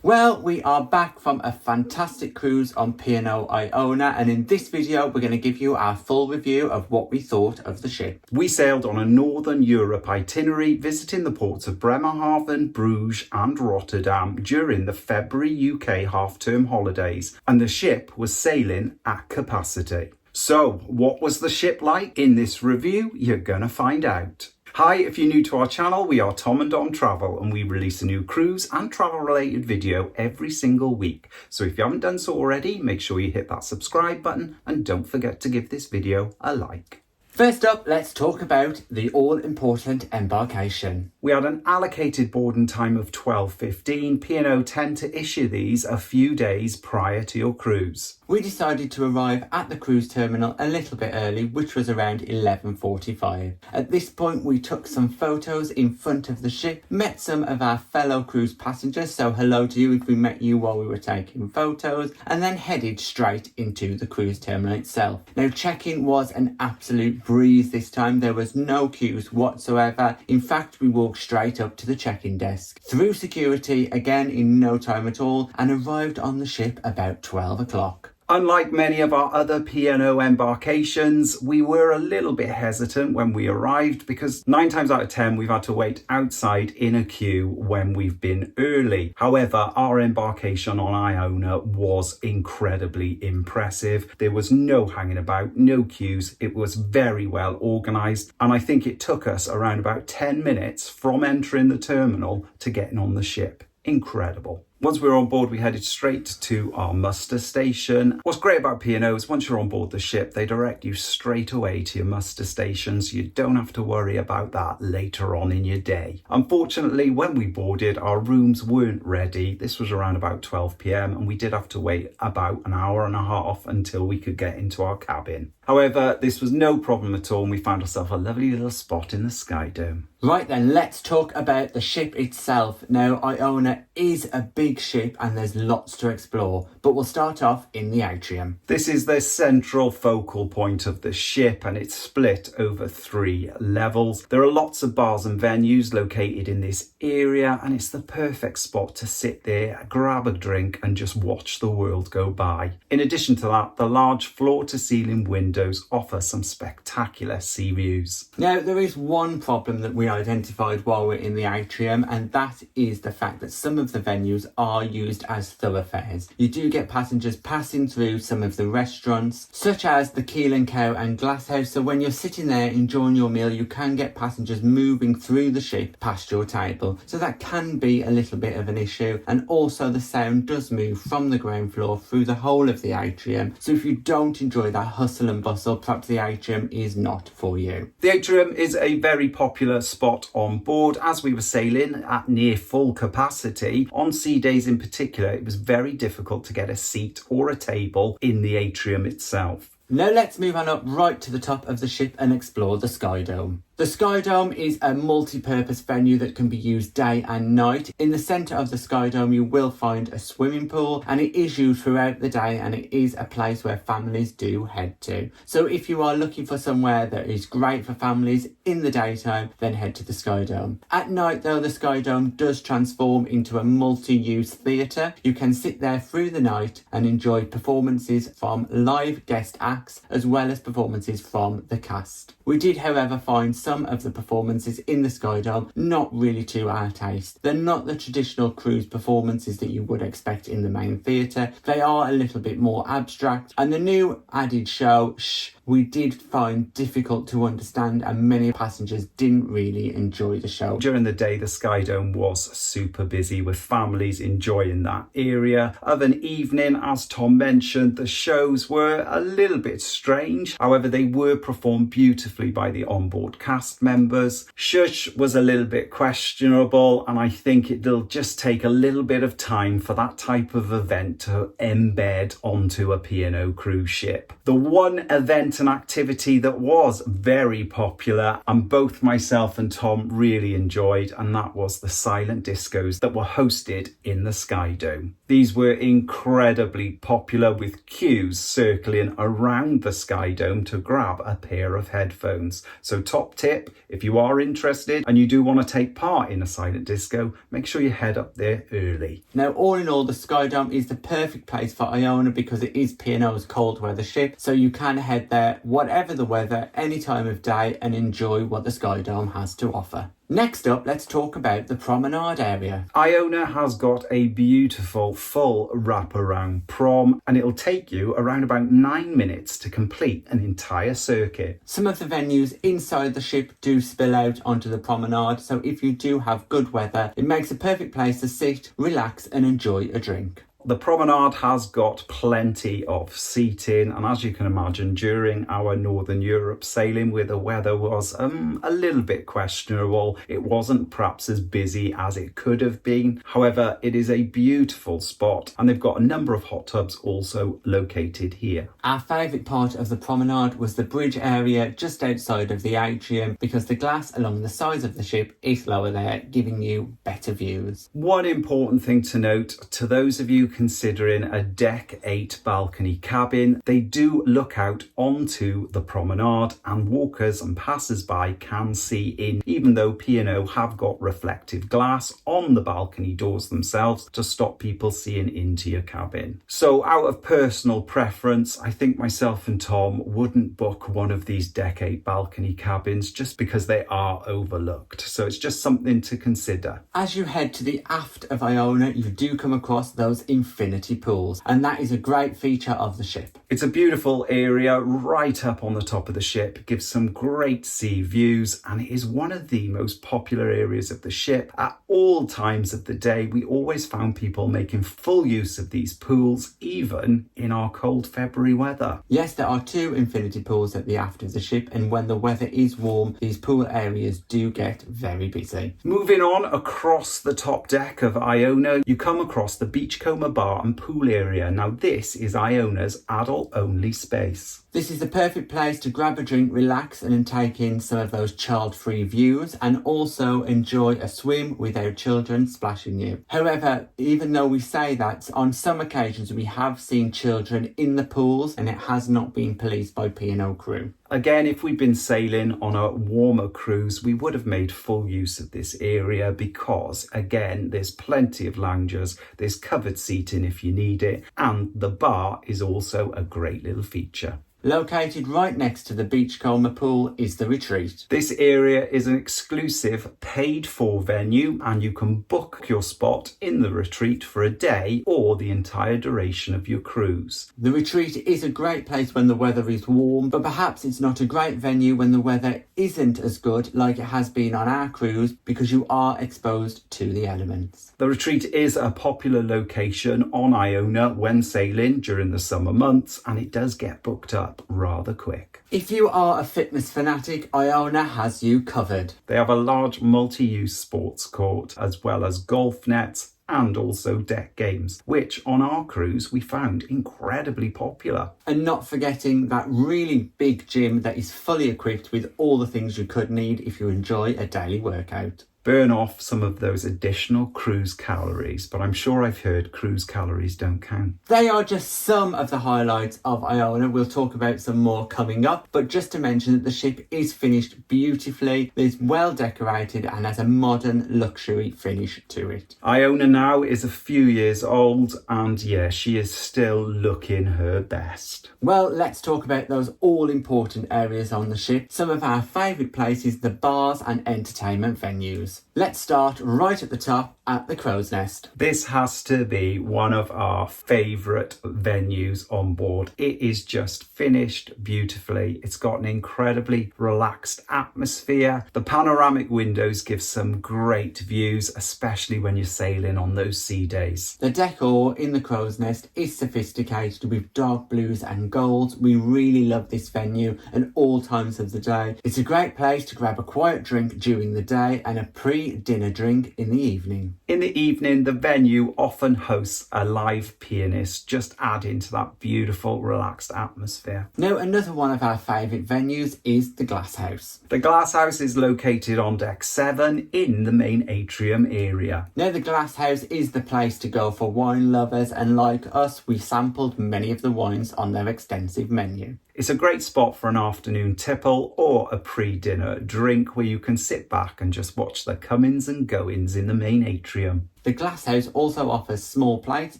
Well, we are back from a fantastic cruise on P&O Iona, and in this video we're going to give you our full review of what we thought of the ship. We sailed on a Northern Europe itinerary, visiting the ports of Bremerhaven, Bruges and Rotterdam during the February UK half-term holidays, and the ship was sailing at capacity. So, what was the ship like? In this review, you're gonna find out. Hi, if you're new to our channel, we are Tom and Dom Travel, and we release a new cruise and travel related video every single week. So if you haven't done so already, make sure you hit that subscribe button and don't forget to give this video a like. First up, let's talk about the all-important embarkation. We had an allocated boarding time of 12:15. P&O tend to issue these a few days prior to your cruise. We decided to arrive at the cruise terminal a little bit early, which was around 11:45. At this point, we took some photos in front of the ship, met some of our fellow cruise passengers, so hello to you if we met you while we were taking photos, and then headed straight into the cruise terminal itself. Now, check-in was an absolute breeze this time. There was no queues whatsoever. In fact, we walked straight up to the check-in desk, through security again in no time at all, and arrived on the ship about 12 o'clock. Unlike many of our other P&O embarkations, we were a little bit hesitant when we arrived because 9 times out of 10 we've had to wait outside in a queue when we've been early. However, our embarkation on Iona was incredibly impressive. There was no hanging about, no queues. It was very well organised, and I think it took us around about 10 minutes from entering the terminal to getting on the ship. Incredible. Once we were on board, we headed straight to our muster station. What's great about P&O is once you're on board the ship, they direct you straight away to your muster station, so you don't have to worry about that later on in your day. Unfortunately, when we boarded, our rooms weren't ready. This was around about 12 p.m. and we did have to wait about an hour and a half until we could get into our cabin. However, this was no problem at all, and we found ourselves a lovely little spot in the Sky Dome. Right then, let's talk about the ship itself. Now, Iona is a big ship and there's lots to explore, but we'll start off in the Atrium. This is the central focal point of the ship, and it's split over 3 levels. There are lots of bars and venues located in this area, and it's the perfect spot to sit there, grab a drink and just watch the world go by. In addition to that, the large floor-to-ceiling windows offer some spectacular sea views. Now, there is one problem that we identified while we're in the Atrium, and that is the fact that some of the venues are used as thoroughfares. You do get passengers passing through some of the restaurants, such as the Keel Cow and Glasshouse, so when you're sitting there enjoying your meal, you can get passengers moving through the ship past your table, so that can be a little bit of an issue. And also the sound does move from the ground floor through the whole of the Atrium, so if you don't enjoy that hustle and bustle, perhaps the Atrium is not for you. The Atrium is a very popular spot on board. As we were sailing at near full capacity, on sea days in particular, it was very difficult to get a seat or a table in the Atrium itself. Now let's move on up right to the top of the ship and explore the Sky Dome. The Sky Dome is a multi-purpose venue that can be used day and night. In the centre of the Sky Dome you will find a swimming pool, and it is used throughout the day, and it is a place where families do head to. So if you are looking for somewhere that is great for families in the daytime, then head to the Sky Dome. At night though, the Sky Dome does transform into a multi-use theatre. You can sit there through the night and enjoy performances from live guest acts as well as performances from the cast. We did however find some of the performances in the Sky Dome not really to our taste. They're not the traditional cruise performances that you would expect in the main theatre. They are a little bit more abstract, and the new added show, we did find difficult to understand, and many passengers didn't really enjoy the show. During the day, the Sky Dome was super busy with families enjoying that area. Of an evening, as Tom mentioned, the shows were a little bit strange. However, they were performed beautifully by the onboard cast members. Shush was a little bit questionable, and I think it'll just take a little bit of time for that type of event to embed onto a P&O cruise ship. The one event an activity that was very popular and both myself and Tom really enjoyed, and that was the silent discos that were hosted in the Sky Dome. These were incredibly popular, with queues circling around the Sky Dome to grab a pair of headphones. So top tip tip, if you are interested and you do want to take part in a silent disco, make sure you head up there early. Now, all in all, the Skydome is the perfect place for Iona because it is P&O's cold weather ship, so you can head there whatever the weather, any time of day, and enjoy what the Skydome has to offer. Next up, let's talk about the Promenade area. Iona has got a beautiful full wraparound prom, and it'll take you around about 9 minutes to complete an entire circuit. Some of the venues inside the ship do spill out onto the promenade, so if you do have good weather, it makes a perfect place to sit, relax and enjoy a drink. The promenade has got plenty of seating, and as you can imagine, during our Northern Europe sailing where the weather was a little bit questionable, it wasn't perhaps as busy as it could have been. However, it is a beautiful spot and they've got a number of hot tubs also located here. Our favourite part of the promenade was the bridge area just outside of the Atrium because the glass along the sides of the ship is lower there, giving you better views. One important thing to note, to those of you considering a deck 8 balcony cabin, they do look out onto the promenade and walkers and passers-by can see in, even though P&O have got reflective glass on the balcony doors themselves to stop people seeing into your cabin. So out of personal preference, I think myself and Tom wouldn't book one of these deck 8 balcony cabins just because they are overlooked. So it's just something to consider. As you head to the aft of Iona, you do come across those infinity pools, and that is a great feature of the ship. It's a beautiful area right up on the top of the ship, it gives some great sea views, and it is one of the most popular areas of the ship. At all times of the day, we always found people making full use of these pools, even in our cold February weather. Yes, there are 2 infinity pools at the aft of the ship, and when the weather is warm, these pool areas do get very busy. Moving on across the top deck of Iona, you come across the Beachcomber bar and pool area. Now this is Iona's adult only space. This is the perfect place to grab a drink, relax and take in some of those child-free views and also enjoy a swim without children splashing you. However, even though we say that, on some occasions we have seen children in the pools and it has not been policed by P&O crew. Again, if we'd been sailing on a warmer cruise, we would have made full use of this area because, again, there's plenty of loungers, there's covered seating if you need it, and the bar is also a great little feature. Located right next to the Beachcomber pool is the Retreat. This area is an exclusive paid-for venue and you can book your spot in the Retreat for a day or the entire duration of your cruise. The Retreat is a great place when the weather is warm, but perhaps it's not a great venue when the weather isn't as good like it has been on our cruise because you are exposed to the elements. The Retreat is a popular location on Iona when sailing during the summer months, and it does get booked up rather quick. If you are a fitness fanatic, Iona has you covered. They have a large multi-use sports court as well as golf nets and also deck games, which on our cruise we found incredibly popular. And not forgetting that really big gym that is fully equipped with all the things you could need if you enjoy a daily workout. Burn off some of those additional cruise calories, but I'm sure I've heard cruise calories don't count. They are just some of the highlights of Iona. We'll talk about some more coming up, but just to mention that the ship is finished beautifully, it's well decorated and has a modern luxury finish to it. Iona now is a few years old and yeah, she is still looking her best. Well, let's talk about those all-important areas on the ship. Some of our favourite places, the bars and entertainment venues. Let's start right at the top at the Crow's Nest. This has to be one of our favourite venues on board. It is just finished beautifully. It's got an incredibly relaxed atmosphere. The panoramic windows give some great views, especially when you're sailing on those sea days. The decor in the Crow's Nest is sophisticated with dark blues and golds. We really love this venue at all times of the day. It's a great place to grab a quiet drink during the day and a pre-dinner drink in the evening. In the evening, the venue often hosts a live pianist, just adding to that beautiful, relaxed atmosphere. Now, another one of our favourite venues is the Glass House. The Glass House is located on deck 7 in the main atrium area. Now, the Glass House is the place to go for wine lovers, and like us, we sampled many of the wines on their extensive menu. It's a great spot for an afternoon tipple or a pre-dinner drink where you can sit back and just watch the comings and goings in the main atrium. The Glasshouse also offers small plates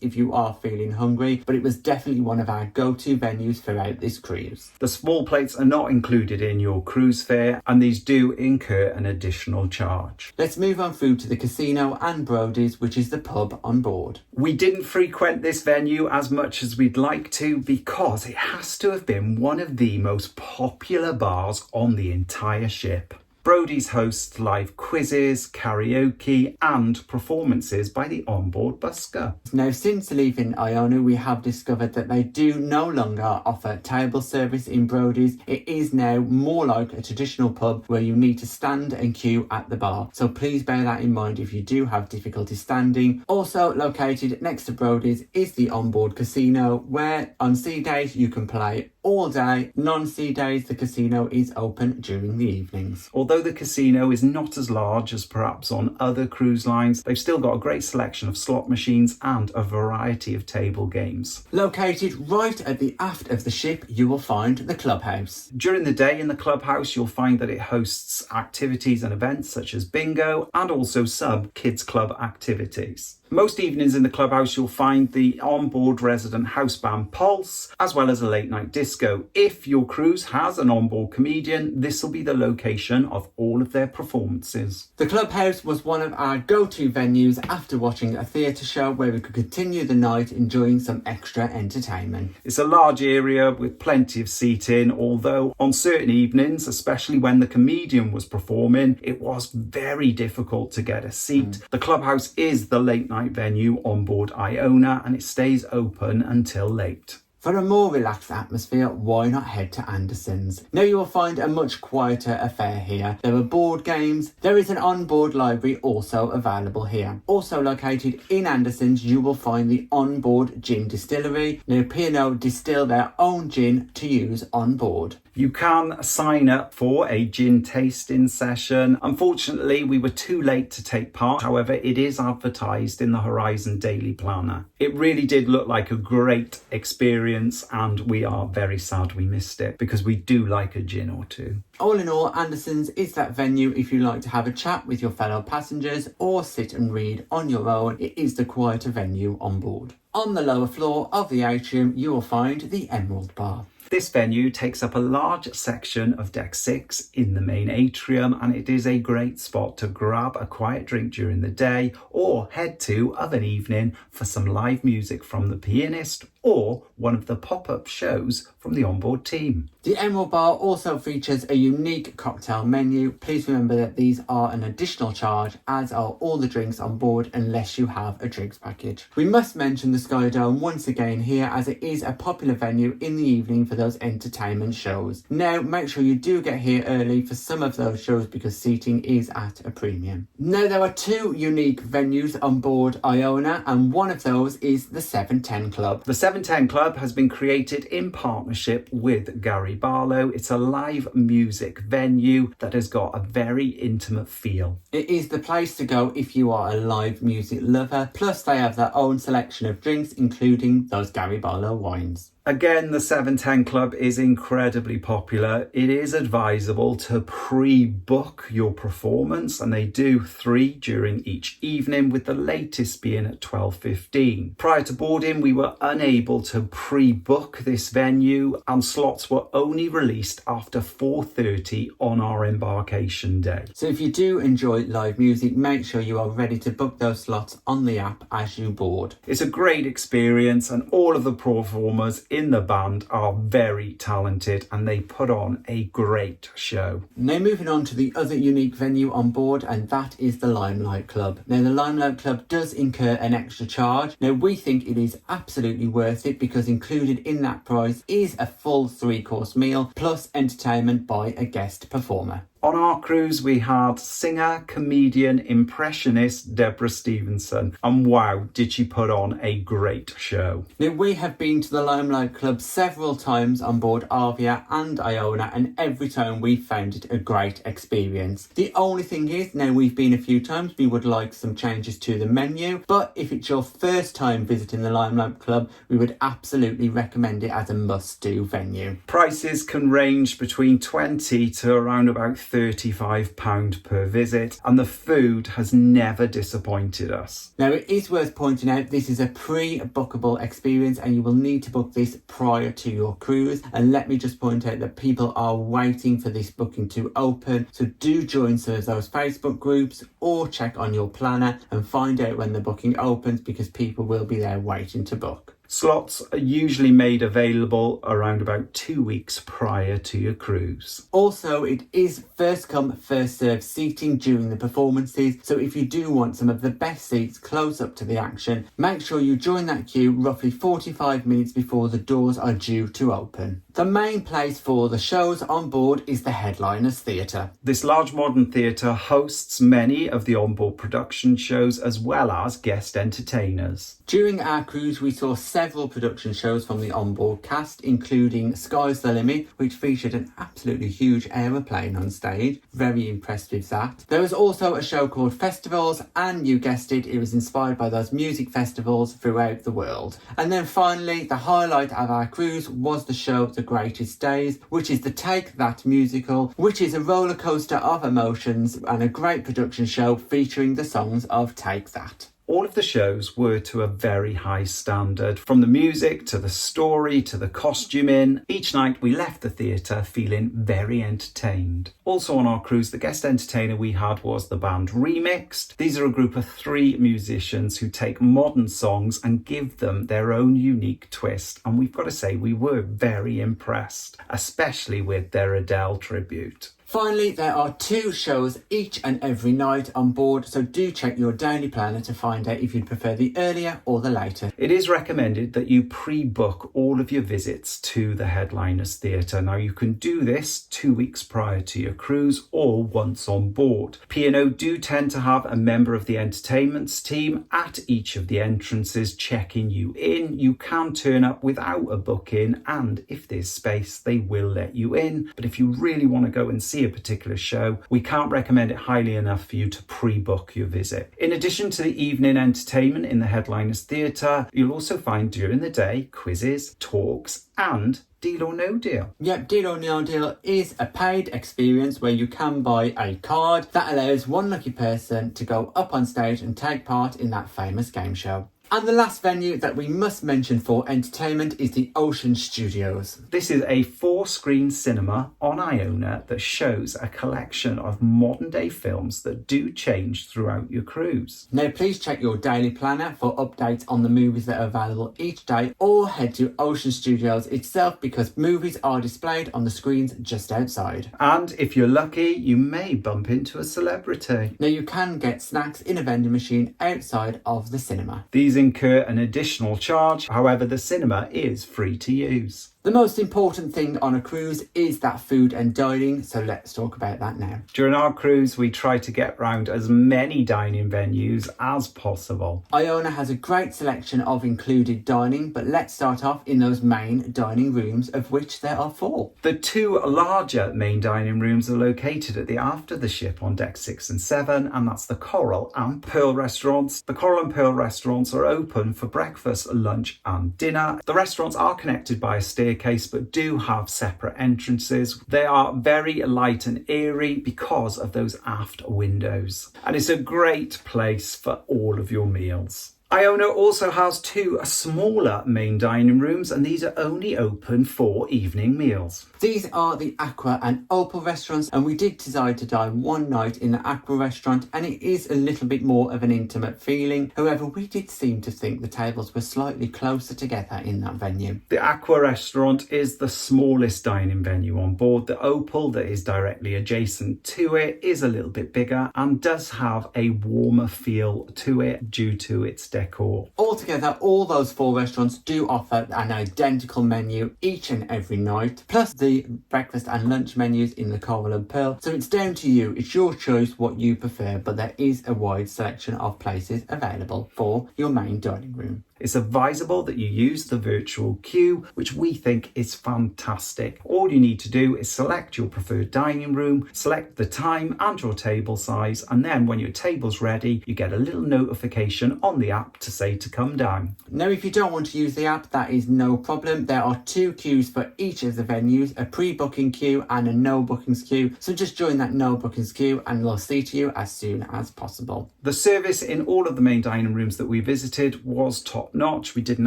if you are feeling hungry, but it was definitely one of our go-to venues throughout this cruise. The small plates are not included in your cruise fare, and these do incur an additional charge. Let's move on through to the casino and Brody's, which is the pub on board. We didn't frequent this venue as much as we'd like to because it has to have been one of the most popular bars on the entire ship. Brody's hosts live quizzes, karaoke and performances by the onboard busker. Now, since leaving Iona, we have discovered that they do no longer offer table service in Brody's. It is now more like a traditional pub where you need to stand and queue at the bar. So please bear that in mind if you do have difficulty standing. Also located next to Brody's is the onboard casino, where on sea days you can play all day. Non-sea days, the casino is open during the evenings. Although the casino is not as large as perhaps on other cruise lines, they've still got a great selection of slot machines and a variety of table games. Located right at the aft of the ship, you will find the Clubhouse. During the day in the Clubhouse, you'll find that it hosts activities and events such as bingo and also some kids club activities. Most evenings in the Clubhouse, you'll find the onboard resident house band Pulse, as well as a late night disco. If your cruise has an onboard comedian, this will be the location of all of their performances. The Clubhouse was one of our go-to venues after watching a theatre show where we could continue the night enjoying some extra entertainment. It's a large area with plenty of seating, although on certain evenings, especially when the comedian was performing, it was very difficult to get a seat. The Clubhouse is the late night venue on board Iona, and it stays open until late. For a more relaxed atmosphere, why not head to Anderson's? Now you will find a much quieter affair here. There are board games. There is an onboard library also available here. Also located in Anderson's, you will find the onboard gin distillery. Now P&O distill their own gin to use on board. You can sign up for a gin tasting session. Unfortunately, we were too late to take part. However, it is advertised in the Horizon Daily Planner. It really did look like a great experience, and we are very sad we missed it because we do like a gin or two. All in all, Anderson's is that venue if you like to have a chat with your fellow passengers or sit and read on your own. It is the quieter venue on board. On the lower floor of the atrium, you will find the Emerald Bar. This venue takes up a large section of deck 6 in the main atrium, and it is a great spot to grab a quiet drink during the day or head to of an evening for some live music from the pianist or one of the pop-up shows from the onboard team. The Emerald Bar also features a unique cocktail menu. Please remember that these are an additional charge, as are all the drinks on board unless you have a drinks package. We must mention the Sky Dome once again here, as it is a popular venue in the evening for those entertainment shows. Now make sure you do get here early for some of those shows because seating is at a premium. Now there are two unique venues on board Iona, and one of those is the 710 Club. The 710 Club has been created in partnership with Gary Barlow. It's a live music venue that has got a very intimate feel. It is the place to go if you are a live music lover, plus they have their own selection of drinks including those Gary Barlow wines. Again, the 710 Club is incredibly popular. It is advisable to pre-book your performance, and they do 3 during each evening, with the latest being at 12:15. Prior to boarding, we were unable to pre-book this venue, and slots were only released after 4:30 on our embarkation day. So if you do enjoy live music, make sure you are ready to book those slots on the app as you board. It's a great experience, and all of the performers in the band are very talented, and they put on a great show. Now moving on to the other unique venue on board, and that is the Limelight Club. Now the Limelight Club does incur an extra charge. Now we think it is absolutely worth it because included in that price is a full 3-course meal plus entertainment by a guest performer. On our cruise, we had singer, comedian, impressionist Deborah Stevenson. And wow, did she put on a great show. Now, we have been to the Limelight Club several times on board Avia and Iona, and every time we found it a great experience. The only thing is, now we've been a few times, we would like some changes to the menu, but if it's your first time visiting the Limelight Club, we would absolutely recommend it as a must-do venue. Prices can range between £20 to around about £35 per visit, and the food has never disappointed us. Now, it is worth pointing out this is a pre-bookable experience and you will need to book this prior to your cruise. And let me just point out that people are waiting for this booking to open, so do join some of those Facebook groups or check on your planner and find out when the booking opens, because people will be there waiting to book. Slots are usually made available around about 2 weeks prior to your cruise. Also, it is first come, first served seating during the performances, so if you do want some of the best seats close up to the action, make sure you join that queue roughly 45 minutes before the doors are due to open. The main place for the shows on board is the Headliners Theatre. This large modern theatre hosts many of the onboard production shows as well as guest entertainers. During our cruise, we saw several production shows from the onboard cast, including Sky's the Limit, which featured an absolutely huge aeroplane on stage. Very impressed with that. There was also a show called Festivals, and you guessed it, it was inspired by those music festivals throughout the world. And then finally, the highlight of our cruise was the show The Greatest Days, which is the Take That musical, which is a roller coaster of emotions and a great production show featuring the songs of Take That. All of the shows were to a very high standard, from the music to the story to the costuming. Each night we left the theatre feeling very entertained. Also on our cruise, the guest entertainer we had was the band Remixed. These are a group of 3 musicians who take modern songs and give them their own unique twist. And we've got to say, we were very impressed, especially with their Adele tribute. Finally, there are 2 shows each and every night on board, so do check your daily planner to find out if you'd prefer the earlier or the later. It is recommended that you pre-book all of your visits to the Headliners Theatre. Now, you can do this 2 weeks prior to your cruise or once on board. P&O do tend to have a member of the entertainments team at each of the entrances checking you in. You can turn up without a booking, and if there's space, they will let you in. But if you really want to go and see a particular show, we can't recommend it highly enough for you to pre-book your visit. In addition to the evening entertainment in the Headliners Theatre, you'll also find during the day quizzes, talks and Deal or No Deal. Yep, Deal or No Deal is a paid experience where you can buy a card that allows one lucky person to go up on stage and take part in that famous game show. And the last venue that we must mention for entertainment is the Ocean Studios. This is a 4-screen cinema on Iona that shows a collection of modern day films that do change throughout your cruise. Now please check your daily planner for updates on the movies that are available each day, or head to Ocean Studios itself because movies are displayed on the screens just outside. And if you're lucky, you may bump into a celebrity. Now you can get snacks in a vending machine outside of the cinema. These incur an additional charge, however the cinema is free to use. The most important thing on a cruise is that food and dining, so let's talk about that now. During our cruise, we try to get round as many dining venues as possible. Iona has a great selection of included dining, but let's start off in those main dining rooms, of which there are 4. The 2 larger main dining rooms are located at the aft of the ship on deck 6 and 7, and that's the Coral and Pearl restaurants. The Coral and Pearl restaurants are open for breakfast, lunch and dinner. The restaurants are connected by a staircase but do have separate entrances. They are very light and airy because of those aft windows, and it's a great place for all of your meals. Iona also has 2 smaller main dining rooms, and these are only open for evening meals. These are the Aqua and Opal restaurants, and we did decide to dine one night in the Aqua restaurant, and it is a little bit more of an intimate feeling. However, we did seem to think the tables were slightly closer together in that venue. The Aqua restaurant is the smallest dining venue on board. The Opal that is directly adjacent to it is a little bit bigger and does have a warmer feel to it due to its decoration. decor. Altogether, all those 4 restaurants do offer an identical menu each and every night, plus the breakfast and lunch menus in the Coral and Pearl. So it's down to you, it's your choice what you prefer, but there is a wide selection of places available for your main dining room. It's advisable that you use the virtual queue, which we think is fantastic. All you need to do is select your preferred dining room, select the time and your table size, and then when your table's ready, you get a little notification on the app to say to come down. Now, if you don't want to use the app, that is no problem. There are 2 queues for each of the venues, a pre-booking queue and a no bookings queue. So just join that no bookings queue and they'll see to you as soon as possible. The service in all of the main dining rooms that we visited was top notch. We didn't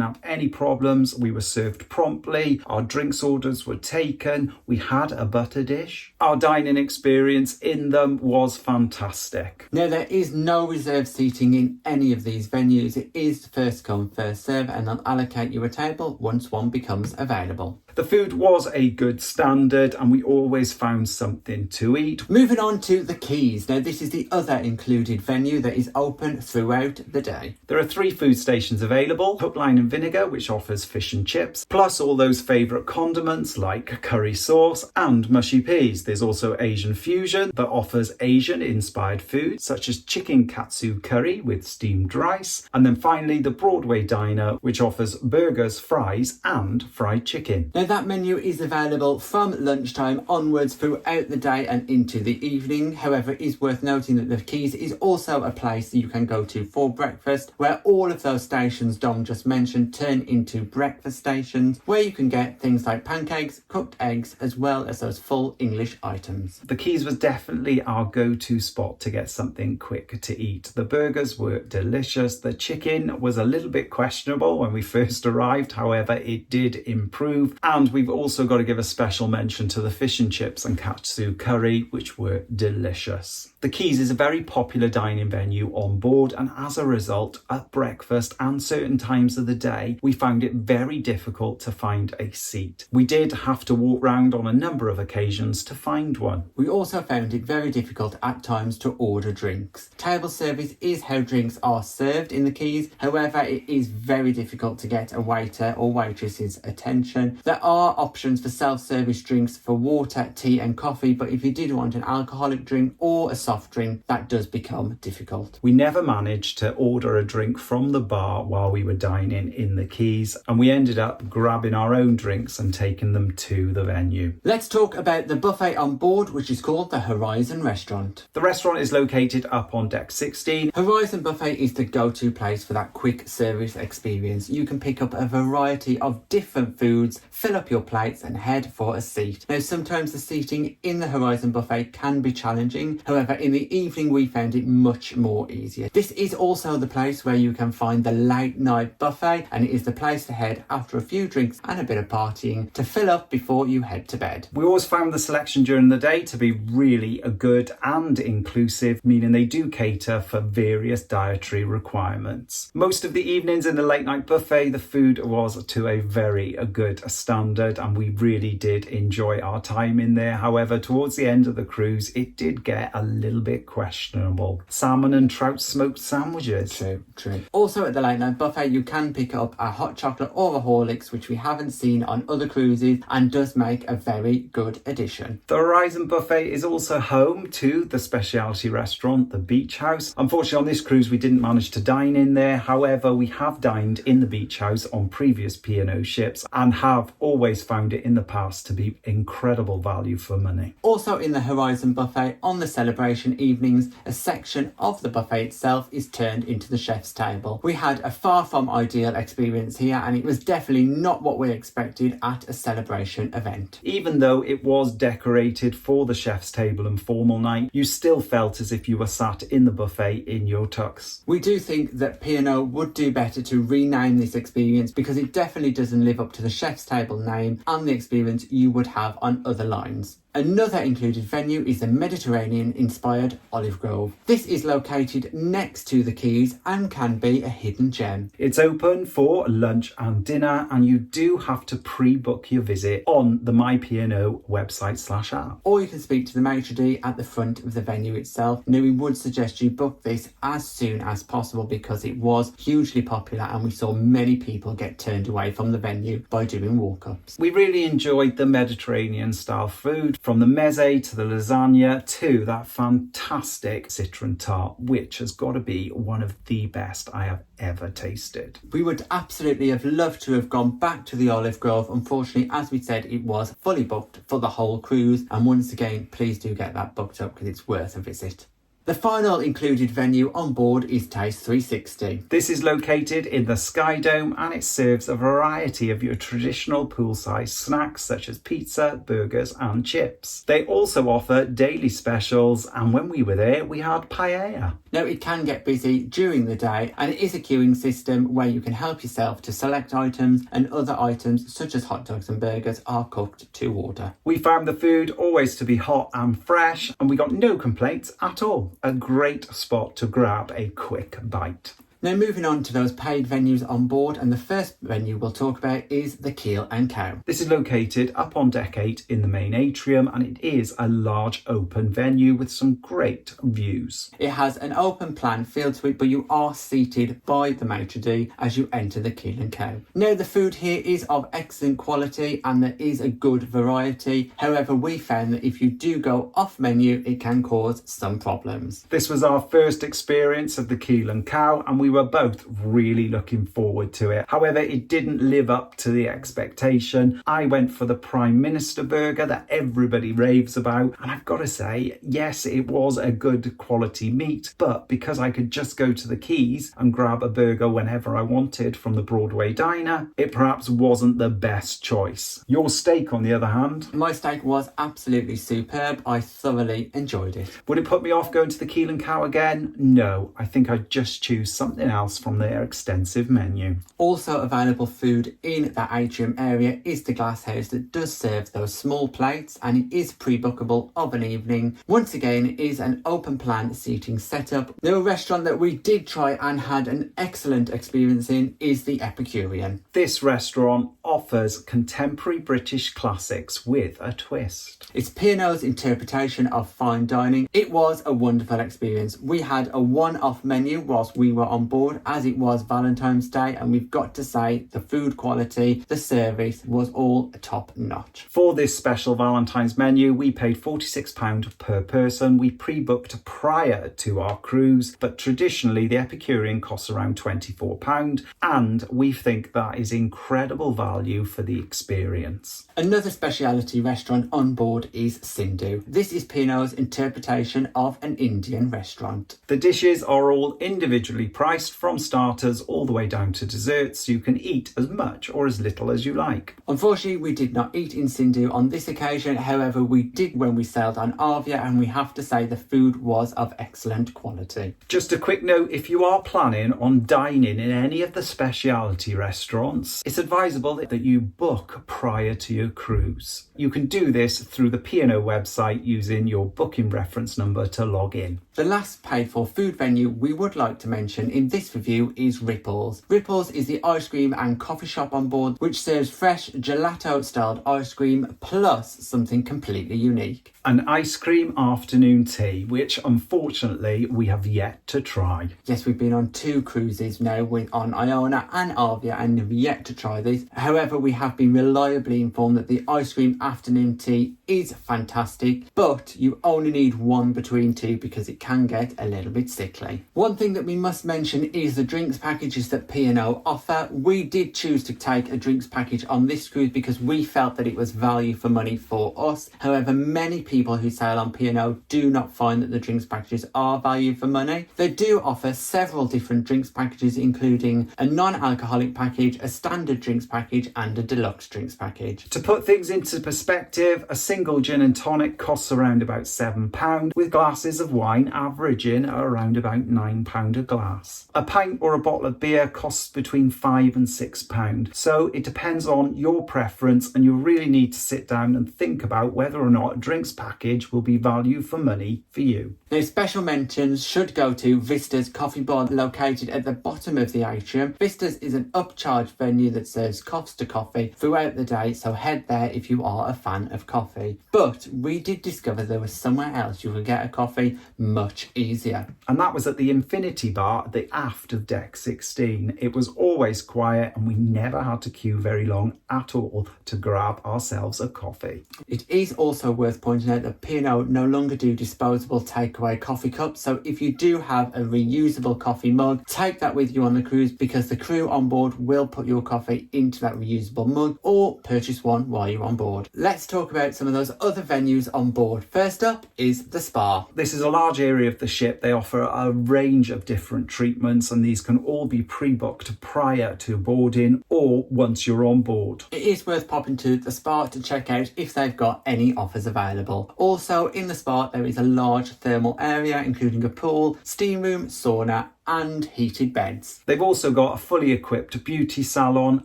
have any problems. We were served promptly. Our drinks orders were taken. We had a butter dish. Our dining experience in them was fantastic. Now, there is no reserved seating in any of these venues. It is first come, first serve, and they'll allocate you a table once one becomes available. The food was a good standard and we always found something to eat. Moving on to the Keys. Now, this is the other included venue that is open throughout the day. There are 3 food stations available: Hook, Line and Vinegar, which offers fish and chips, plus all those favourite condiments like curry sauce and mushy peas. There's also Asian Fusion that offers Asian inspired food such as chicken katsu curry with steamed rice. And then finally the Broadway Diner, which offers burgers, fries and fried chicken. Now, that menu is available from lunchtime onwards throughout the day and into the evening. However, it is worth noting that the Keys is also a place that you can go to for breakfast, where all of those stations Dom just mentioned turn into breakfast stations, where you can get things like pancakes, cooked eggs, as well as those full English items. The Keys was definitely our go-to spot to get something quick to eat. The burgers were delicious. The chicken was a little bit questionable when we first arrived. However, it did improve. And we've also got to give a special mention to the fish and chips and katsu curry, which were delicious. The Keys is a very popular dining venue on board, and as a result, at breakfast and certain times of the day, we found it very difficult to find a seat. We did have to walk round on a number of occasions to find one. We also found it very difficult at times to order drinks. Table service is how drinks are served in the Keys. However, it is very difficult to get a waiter or waitress's attention. There are options for self-service drinks for water, tea and coffee, but if you did want an alcoholic drink or a soft drink, that does become difficult. We never managed to order a drink from the bar while we were dining in the Keys, and we ended up grabbing our own drinks and taking them to the venue. Let's talk about the buffet on board, which is called the Horizon Restaurant. The restaurant is located up on deck 16. Horizon Buffet is the go-to place for that quick service experience. You can pick up a variety of different foods, fill up your plates and head for a seat. Now, sometimes the seating in the Horizon Buffet can be challenging. However, in the evening we found it much more easier. This is also the place where you can find the late night buffet, and it is the place to head after a few drinks and a bit of partying to fill up before you head to bed. We always found the selection during the day to be really good and inclusive, meaning they do cater for various dietary requirements. Most of the evenings in the late night buffet, the food was to a very good standard, and we really did enjoy our time in there. However, towards the end of the cruise, it did get a little bit questionable. Salmon and trout smoked sandwiches. True. Also at the late night buffet, you can pick up a hot chocolate or a Horlicks, which we haven't seen on other cruises and does make a very good addition. The Horizon Buffet is also home to the specialty restaurant, the Beach House. Unfortunately, on this cruise, we didn't manage to dine in there. However, we have dined in the Beach House on previous P&O ships and have always found it in the past to be incredible value for money. Also in the Horizon Buffet, on the celebration evenings, a section of the buffet itself is turned into the chef's table. We had a far from ideal experience here, and it was definitely not what we expected at a celebration event. Even though it was decorated for the chef's table and formal night, you still felt as if you were sat in the buffet in your tux. We do think that P&O would do better to rename this experience, because it definitely doesn't live up to the chef's table name and the experience you would have on other lines. Another included venue is the Mediterranean-inspired Olive Grove. This is located next to the quays and can be a hidden gem. It's open for lunch and dinner, and you do have to pre-book your visit on the My P&O website/app. Or you can speak to the maitre d' at the front of the venue itself. Now, we would suggest you book this as soon as possible because it was hugely popular and we saw many people get turned away from the venue by doing walk-ups. We really enjoyed the Mediterranean style food, from the meze to the lasagna to that fantastic citron tart, which has got to be one of the best I have ever tasted. We would absolutely have loved to have gone back to the Olive Grove. Unfortunately, as we said, it was fully booked for the whole cruise, and once again, please do get that booked up because it's worth a visit. The final included venue on board is Taste 360. This is located in the Sky Dome, and it serves a variety of your traditional poolside snacks such as pizza, burgers and chips. They also offer daily specials, and when we were there we had paella. Now, it can get busy during the day, and it is a queuing system where you can help yourself to select items, and other items such as hot dogs and burgers are cooked to order. We found the food always to be hot and fresh, and we got no complaints at all. A great spot to grab a quick bite. Now, moving on to those paid venues on board, and the first venue we'll talk about is the Keel Cow. This is located up on deck 8 in the main atrium, and it is a large open venue with some great views. It has an open plan feel to it, but you are seated by the maitre d' as you enter the Keel Cow. Now, the food here is of excellent quality and there is a good variety. However, we found that if you do go off menu, it can cause some problems. This was our first experience of the Keel Cow, and we were both really looking forward to it. However, it didn't live up to the expectation. I went for the Prime Minister burger that everybody raves about, and I've got to say, yes, it was a good quality meat, but because I could just go to the quays and grab a burger whenever I wanted from the Broadway diner, it perhaps wasn't the best choice. Your steak, on the other hand? My steak was absolutely superb. I thoroughly enjoyed it. Would it put me off going to the Keel Cow again? No, I think I'd just choose something else from their extensive menu. Also available food in that atrium area is the glass house that does serve those small plates, and it is pre-bookable of an evening. Once again, it is an open plan seating setup. Now, a restaurant that we did try and had an excellent experience in is the Epicurian. This restaurant offers contemporary British classics with a twist. It's P&O's interpretation of fine dining. It was a wonderful experience. We had a one-off menu whilst we were on board, as it was Valentine's Day, and we've got to say the food quality, the service was all top notch. For this special Valentine's menu, we paid £46 per person. We pre-booked prior to our cruise, but traditionally the Epicurian costs around £24, and we think that is incredible value for the experience. Another speciality restaurant on board is Cindu. This is P&O's interpretation of an Indian restaurant. The dishes are all individually priced from starters all the way down to desserts, so you can eat as much or as little as you like. Unfortunately, we did not eat in Cindu on this occasion. However, we did when we sailed on Avia, and we have to say the food was of excellent quality. Just a quick note, if you are planning on dining in any of the specialty restaurants, it's advisable that you book prior to your cruise. You can do this through the P&O website using your booking reference number to log in. The last paid for food venue we would like to mention in this review is Ripples. Ripples is the ice cream and coffee shop on board, which serves fresh gelato styled ice cream plus something completely unique. An ice cream afternoon tea, which unfortunately we have yet to try. Yes, we've been on 2 cruises now on Iona and Avia and have yet to try this. However, we have been reliably informed that the ice cream afternoon tea is fantastic, but you only need one between 2 because it can get a little bit sickly. One thing that we must mention is the drinks packages that P&O offer. We did choose to take a drinks package on this cruise because we felt that it was value for money for us. However, many people people who sail on P&O do not find that the drinks packages are value for money. They do offer several different drinks packages, including a non-alcoholic package, a standard drinks package, and a deluxe drinks package. To put things into perspective, a single gin and tonic costs around about £7, with glasses of wine averaging around about £9 a glass. A pint or a bottle of beer costs between £5 and £6, so it depends on your preference, and you really need to sit down and think about whether or not a drinks package will be value for money for you. Now, special mentions should go to Vista's Coffee Bar, located at the bottom of the Atrium. Vista's is an upcharged venue that serves Costa coffee throughout the day, so head there if you are a fan of coffee. But we did discover there was somewhere else you could get a coffee much easier. And that was at the Infinity Bar at the aft of Deck 16. It was always quiet and we never had to queue very long at all to grab ourselves a coffee. It is also worth pointing out that P&O no longer do disposable takeaway coffee cups, so if you do have a reusable coffee mug, take that with you on the cruise, because the crew on board will put your coffee into that reusable mug, or purchase one while you're on board. Let's talk about some of those other venues on board. First up is the spa. This is a large area of the ship. They offer a range of different treatments, and these can all be pre-booked prior to boarding or once you're on board. It is worth popping to the spa to check out if they've got any offers available. Also in the spa there is a large thermal area, including a pool, steam room, sauna and heated beds. They've also got a fully equipped beauty salon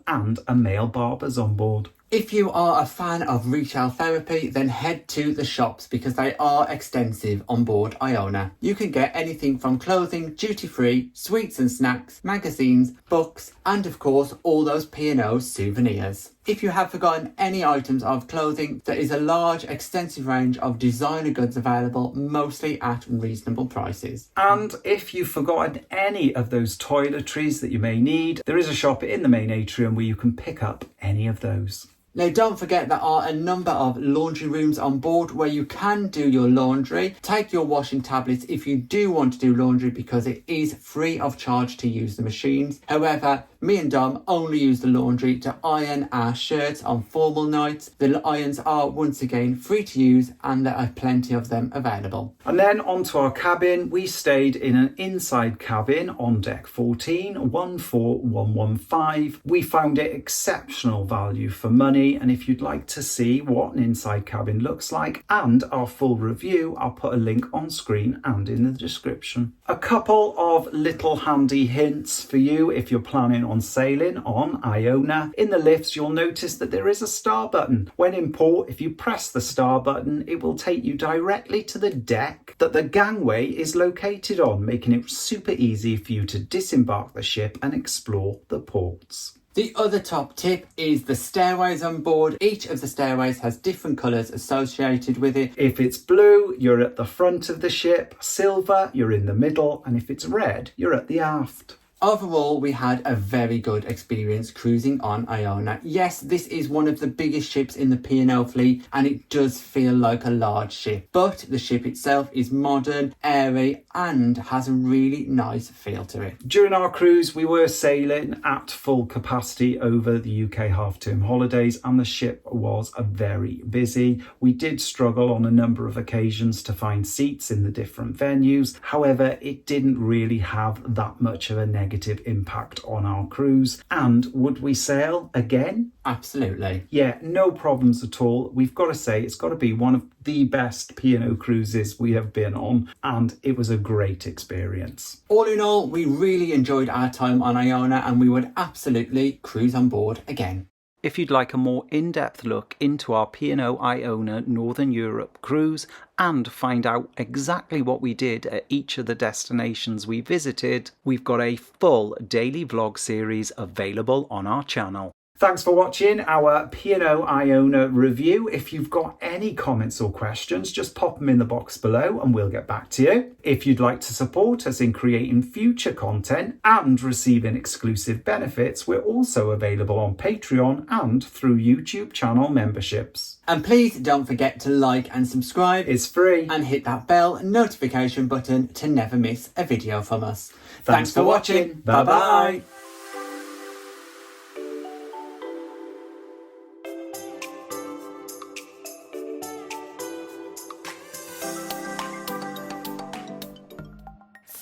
and a male barbers on board. If you are a fan of retail therapy, then head to the shops, because they are extensive on board Iona. You can get anything from clothing, duty-free, sweets and snacks, magazines, books, and of course all those P&O souvenirs. If you have forgotten any items of clothing, there is a large, extensive range of designer goods available, mostly at reasonable prices. And if you've forgotten any of those toiletries that you may need, there is a shop in the main atrium where you can pick up any of those. Now, don't forget there are a number of laundry rooms on board where you can do your laundry. Take your washing tablets if you do want to do laundry, because it is free of charge to use the machines. However, me and Dom only use the laundry to iron our shirts on formal nights. The irons are once again free to use, and there are plenty of them available. And then onto our cabin. We stayed in an inside cabin on deck 14, 14115. We found it exceptional value for money, and if you'd like to see what an inside cabin looks like and our full review, I'll put a link on screen and in the description. A couple of little handy hints for you if you're planning on sailing on Iona. In the lifts, you'll notice that there is a star button. When in port, if you press the star button, it will take you directly to the deck that the gangway is located on, making it super easy for you to disembark the ship and explore the ports. The other top tip is the stairways on board. Each of the stairways has different colours associated with it. If it's blue, you're at the front of the ship. Silver, you're in the middle. And if it's red, you're at the aft. Overall, we had a very good experience cruising on Iona. Yes, this is one of the biggest ships in the P&O fleet, and it does feel like a large ship. But the ship itself is modern, airy, and has a really nice feel to it. During our cruise, we were sailing at full capacity over the UK half-term holidays, and the ship was very busy. We did struggle on a number of occasions to find seats in the different venues. However, it didn't really have that much of a negative impact on our cruise. And would we sail again? Absolutely. Yeah, no problems at all. We've got to say, it's got to be one of the best P&O cruises we have been on, and it was a great experience. All in all, we really enjoyed our time on Iona, and we would absolutely cruise on board again. If you'd like a more in-depth look into our P&O Iona Northern Europe cruise and find out exactly what we did at each of the destinations we visited, we've got a full daily vlog series available on our channel. Thanks for watching our P&O Iona review. If you've got any comments or questions, just pop them in the box below and we'll get back to you. If you'd like to support us in creating future content and receiving exclusive benefits, we're also available on Patreon and through YouTube channel memberships. And please don't forget to like and subscribe. It's free. And hit that bell notification button to never miss a video from us. Thanks for watching. Bye-bye.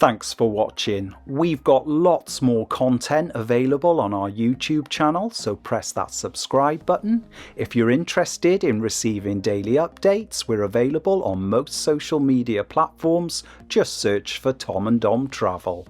Thanks for watching. We've got lots more content available on our YouTube channel, so press that subscribe button. If you're interested in receiving daily updates, we're available on most social media platforms. Just search for Tom and Dom Travel.